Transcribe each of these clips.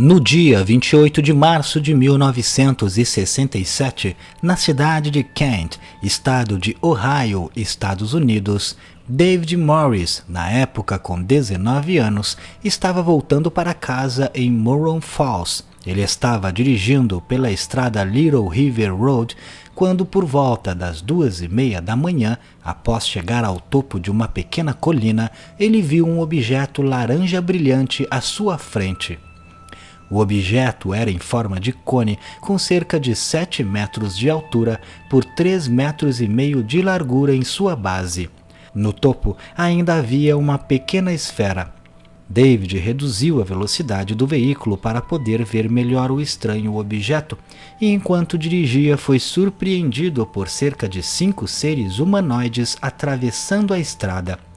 No dia 28 de março de 1967, na cidade de Kent, estado de Ohio, Estados Unidos, David Morris, na época com 19 anos, estava voltando para casa em Murray Falls. Ele estava dirigindo pela estrada Little River Road quando, por volta das 2:30 da manhã, após chegar ao topo de uma pequena colina, ele viu um objeto laranja brilhante à sua frente. O objeto era em forma de cone, com cerca de 7 metros de altura por 3,5 metros de largura em sua base. No topo ainda havia uma pequena esfera. David reduziu a velocidade do veículo para poder ver melhor o estranho objeto, e enquanto dirigia foi surpreendido por cerca de 5 seres humanoides atravessando a estrada.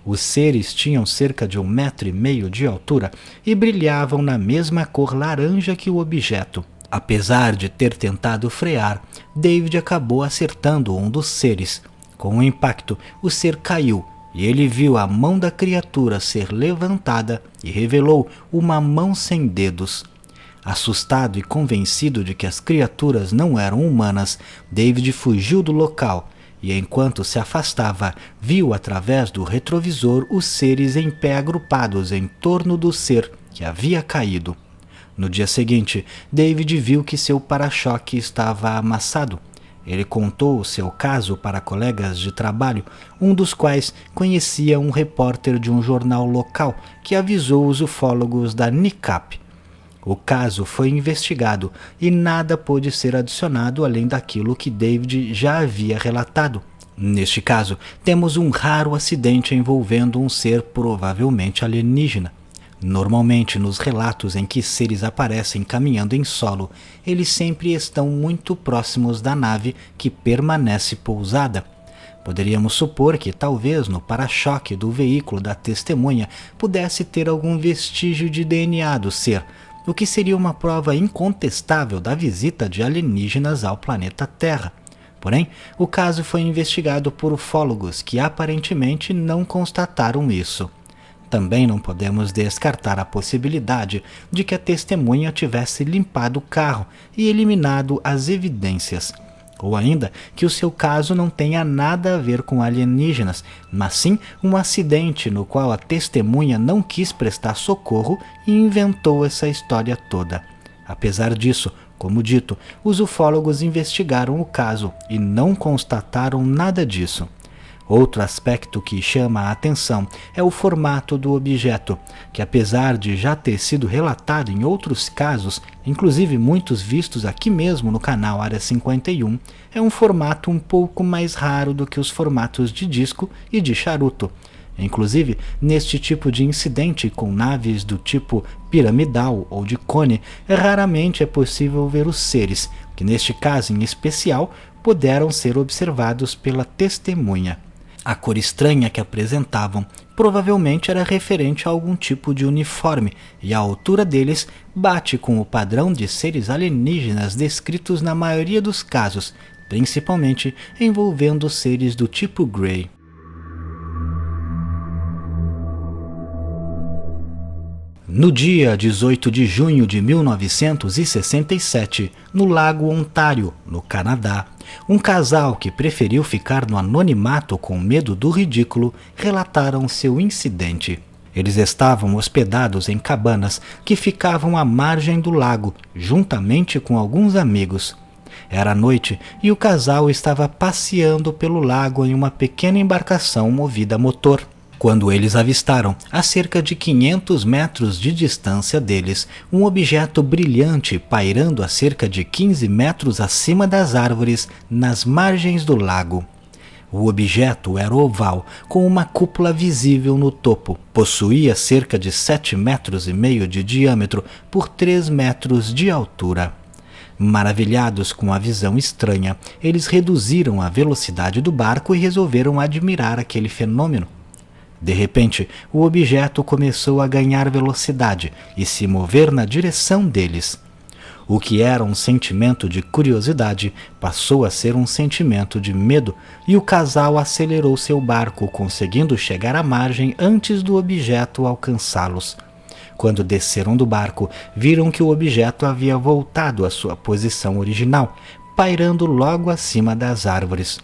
Os seres tinham cerca de 1,5 metro de altura e brilhavam na mesma cor laranja que o objeto. Apesar de ter tentado frear, David acabou acertando um dos seres. Com o impacto, o ser caiu e ele viu a mão da criatura ser levantada e revelou uma mão sem dedos. Assustado e convencido de que as criaturas não eram humanas, David fugiu do local. E enquanto se afastava, viu através do retrovisor os seres em pé agrupados em torno do ser que havia caído. No dia seguinte, David viu que seu para-choque estava amassado. Ele contou o seu caso para colegas de trabalho, um dos quais conhecia um repórter de um jornal local que avisou os ufólogos da NICAP. O caso foi investigado e nada pôde ser adicionado além daquilo que David já havia relatado. Neste caso, temos um raro acidente envolvendo um ser provavelmente alienígena. Normalmente, nos relatos em que seres aparecem caminhando em solo, eles sempre estão muito próximos da nave que permanece pousada. Poderíamos supor que talvez no para-choque do veículo da testemunha pudesse ter algum vestígio de DNA do ser, o que seria uma prova incontestável da visita de alienígenas ao planeta Terra. Porém, o caso foi investigado por ufólogos que aparentemente não constataram isso. Também não podemos descartar a possibilidade de que a testemunha tivesse limpado o carro e eliminado as evidências. Ou ainda que o seu caso não tenha nada a ver com alienígenas, mas sim um acidente no qual a testemunha não quis prestar socorro e inventou essa história toda. Apesar disso, como dito, os ufólogos investigaram o caso e não constataram nada disso. Outro aspecto que chama a atenção é o formato do objeto, que apesar de já ter sido relatado em outros casos, inclusive muitos vistos aqui mesmo no canal Área 51, é um formato um pouco mais raro do que os formatos de disco e de charuto. Inclusive, neste tipo de incidente com naves do tipo piramidal ou de cone, raramente é possível ver os seres, que neste caso em especial, puderam ser observados pela testemunha. A cor estranha que apresentavam provavelmente era referente a algum tipo de uniforme, e a altura deles bate com o padrão de seres alienígenas descritos na maioria dos casos, principalmente envolvendo seres do tipo Grey. No dia 18 de junho de 1967, no Lago Ontário, no Canadá, um casal que preferiu ficar no anonimato com medo do ridículo relataram seu incidente. Eles estavam hospedados em cabanas que ficavam à margem do lago, juntamente com alguns amigos. Era noite e o casal estava passeando pelo lago em uma pequena embarcação movida a motor. Quando eles avistaram, a cerca de 500 metros de distância deles, um objeto brilhante pairando a cerca de 15 metros acima das árvores nas margens do lago. O objeto era oval, com uma cúpula visível no topo. Possuía cerca de 7,5 metros de diâmetro por 3 metros de altura. Maravilhados com a visão estranha, eles reduziram a velocidade do barco e resolveram admirar aquele fenômeno. De repente, o objeto começou a ganhar velocidade e se mover na direção deles. O que era um sentimento de curiosidade passou a ser um sentimento de medo, e o casal acelerou seu barco, conseguindo chegar à margem antes do objeto alcançá-los. Quando desceram do barco, viram que o objeto havia voltado à sua posição original, pairando logo acima das árvores.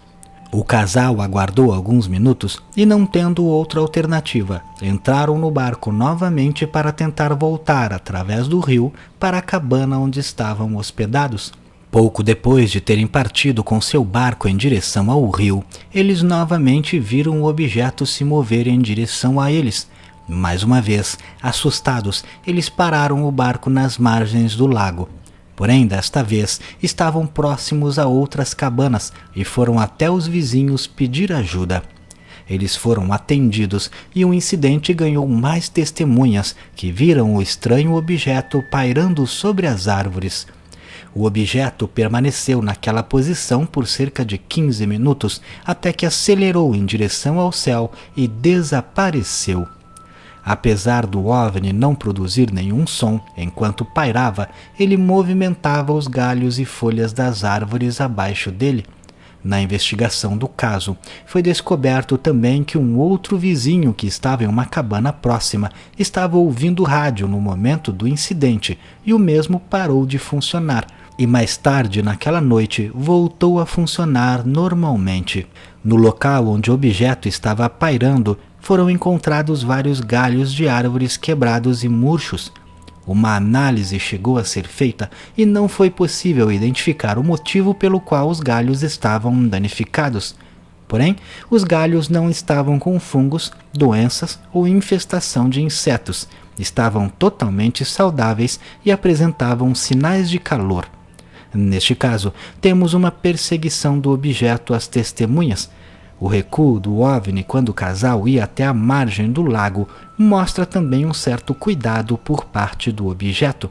O casal aguardou alguns minutos e, não tendo outra alternativa, entraram no barco novamente para tentar voltar através do rio para a cabana onde estavam hospedados. Pouco depois de terem partido com seu barco em direção ao rio, eles novamente viram o objeto se mover em direção a eles. Mais uma vez, assustados, eles pararam o barco nas margens do lago. Porém, desta vez, estavam próximos a outras cabanas e foram até os vizinhos pedir ajuda. Eles foram atendidos e o incidente ganhou mais testemunhas que viram o estranho objeto pairando sobre as árvores. O objeto permaneceu naquela posição por cerca de 15 minutos até que acelerou em direção ao céu e desapareceu. Apesar do OVNI não produzir nenhum som enquanto pairava, ele movimentava os galhos e folhas das árvores abaixo dele. Na investigação do caso, foi descoberto também que um outro vizinho que estava em uma cabana próxima estava ouvindo rádio no momento do incidente e o mesmo parou de funcionar. E mais tarde naquela noite voltou a funcionar normalmente. No local onde o objeto estava pairando, foram encontrados vários galhos de árvores quebrados e murchos. Uma análise chegou a ser feita e não foi possível identificar o motivo pelo qual os galhos estavam danificados. Porém, os galhos não estavam com fungos, doenças ou infestação de insetos. Estavam totalmente saudáveis e apresentavam sinais de calor. Neste caso, temos uma perseguição do objeto às testemunhas. O recuo do OVNI quando o casal ia até a margem do lago mostra também um certo cuidado por parte do objeto.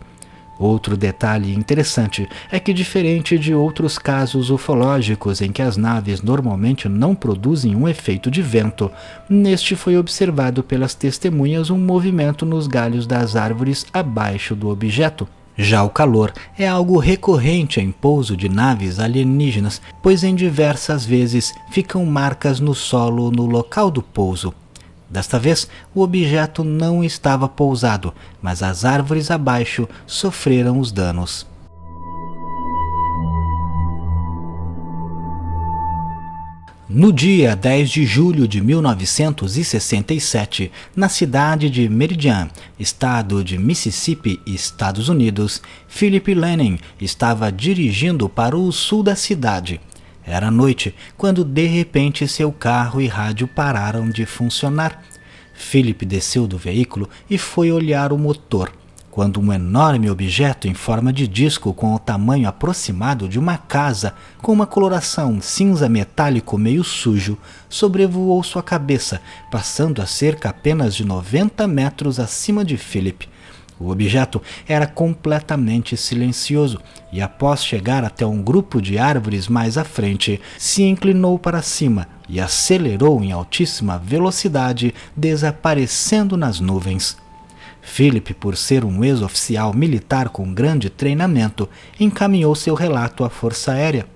Outro detalhe interessante é que, diferente de outros casos ufológicos em que as naves normalmente não produzem um efeito de vento, neste foi observado pelas testemunhas um movimento nos galhos das árvores abaixo do objeto. Já o calor é algo recorrente em pouso de naves alienígenas, pois em diversas vezes ficam marcas no solo no local do pouso. Desta vez, o objeto não estava pousado, mas as árvores abaixo sofreram os danos. No dia 10 de julho de 1967, na cidade de Meridian, estado de Mississippi, Estados Unidos, Philip Lanning estava dirigindo para o sul da cidade. Era noite, quando de repente seu carro e rádio pararam de funcionar. Philip desceu do veículo e foi olhar o motor, quando um enorme objeto em forma de disco com o tamanho aproximado de uma casa, com uma coloração cinza metálico meio sujo, sobrevoou sua cabeça, passando a cerca apenas de 90 metros acima de Philip. O objeto era completamente silencioso e, após chegar até um grupo de árvores mais à frente, se inclinou para cima e acelerou em altíssima velocidade, desaparecendo nas nuvens. Philip, por ser um ex-oficial militar com grande treinamento, encaminhou seu relato à Força Aérea.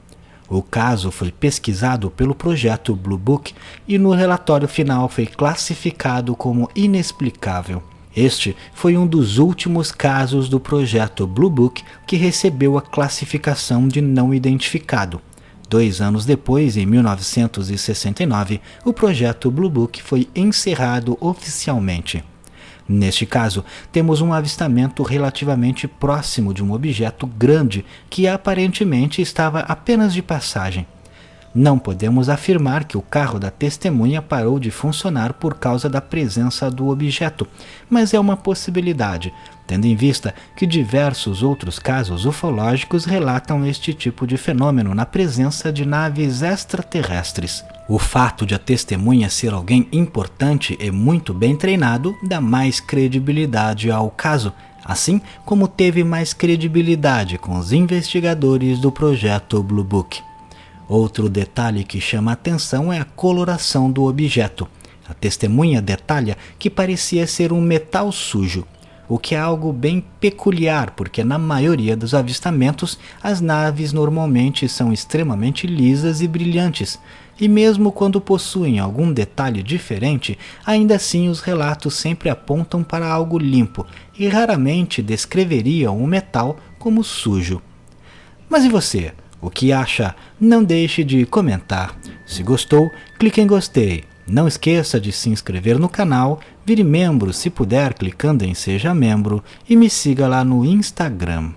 O caso foi pesquisado pelo projeto Blue Book e no relatório final foi classificado como inexplicável. Este foi um dos últimos casos do projeto Blue Book que recebeu a classificação de não identificado. 2 anos depois, em 1969, o projeto Blue Book foi encerrado oficialmente. Neste caso, temos um avistamento relativamente próximo de um objeto grande que aparentemente estava apenas de passagem. Não podemos afirmar que o carro da testemunha parou de funcionar por causa da presença do objeto, mas é uma possibilidade, tendo em vista que diversos outros casos ufológicos relatam este tipo de fenômeno na presença de naves extraterrestres. O fato de a testemunha ser alguém importante e muito bem treinado dá mais credibilidade ao caso, assim como teve mais credibilidade com os investigadores do projeto Blue Book. Outro detalhe que chama a atenção é a coloração do objeto. A testemunha detalha que parecia ser um metal sujo. o que é algo bem peculiar, porque na maioria dos avistamentos as naves normalmente são extremamente lisas e brilhantes, e mesmo quando possuem algum detalhe diferente, ainda assim os relatos sempre apontam para algo limpo e raramente descreveriam o metal como sujo. Mas e você? O que acha? Não deixe de comentar. Se gostou, clique em gostei. Não esqueça de se inscrever no canal, vire membro se puder clicando em Seja Membro e me siga lá no Instagram.